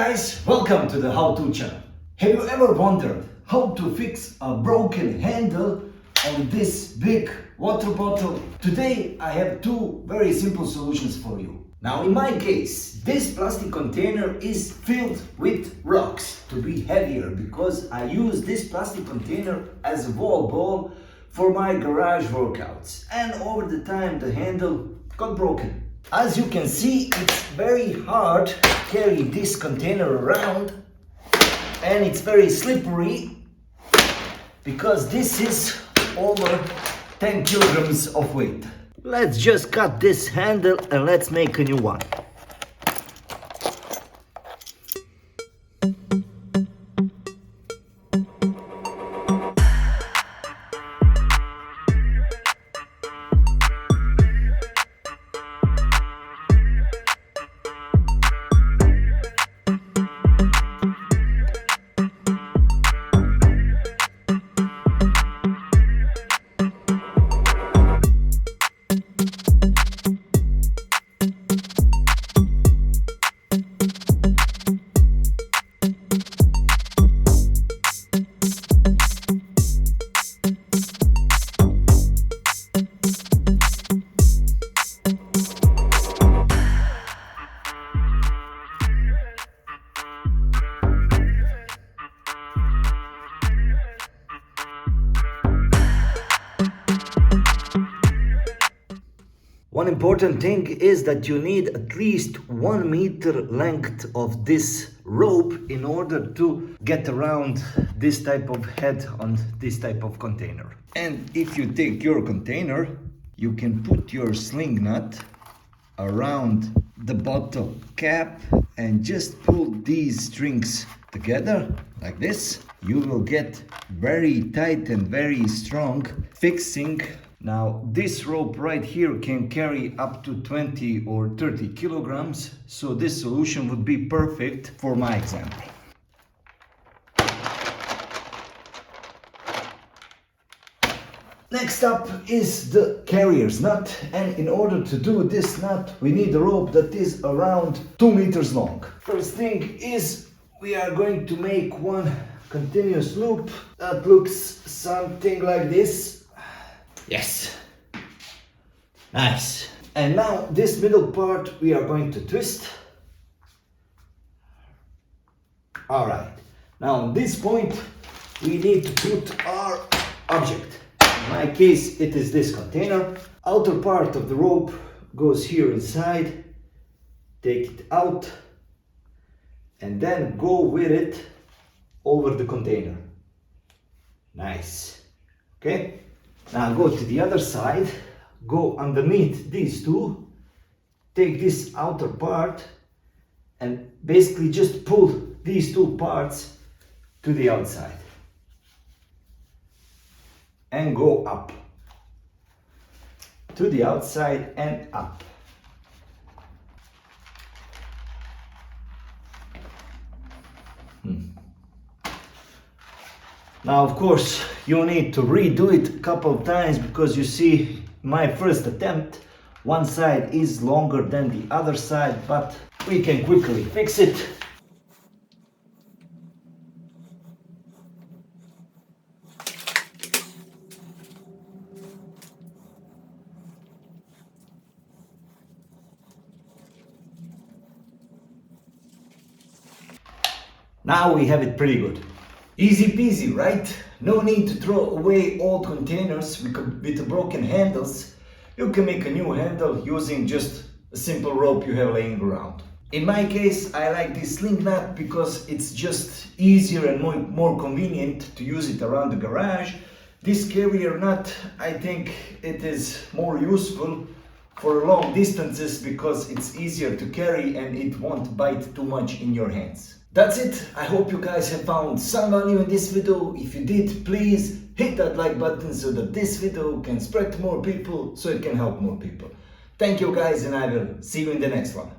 guys, welcome to the how-to channel. Have you ever wondered how to fix a broken handle on this big water bottle? Today I have two very simple solutions for you. Now in my case, this plastic container is filled with rocks to be heavier because I use this plastic container as a wall ball for my garage workouts, and over the time the handle got broken. As you can see, it's very hard to carry this container around, and it's very slippery because this is over 10 kilograms of weight. Let's just cut this handle and let's make a new one. One important thing is that you need at least 1 meter length of this rope in order to get around this type of head on this type of container. And if you take your container, you can put your sling nut around the bottle cap and just pull these strings together like this. You will get very tight and very strong fixing. Now this rope right here can carry up to 20 or 30 kilograms, so this solution would be perfect for my example. Next up is the carrier's nut, and in order to do this nut we need a rope that is around 2 meters long. First thing is we are going to make one continuous loop that looks something like this. Yes, nice. And now this middle part we are going to twist. All right, now at this point we need to put our object. In my case it is this container. Outer part of the rope goes here inside. Take it out and then go with it over the container. Nice. Okay. Now go to the other side, go underneath these two, take this outer part and basically just pull these two parts to the outside and go up to the outside and up. Now of course you need to redo it a couple of times because you see my first attempt, one side is longer than the other side, but we can quickly fix it. Now we have it pretty good. Easy peasy, right? No need to throw away old containers with the broken handles. You can make a new handle using just a simple rope you have laying around. In my case, I like this sling nut because it's just easier and more convenient to use it around the garage. This carrier nut, I think it is more useful for long distances because it's easier to carry and it won't bite too much in your hands. That's it. I hope you guys have found some value in this video. If you did, please hit that like button so that this video can spread to more people, so it can help more people. Thank you guys, and I will see you in the next one.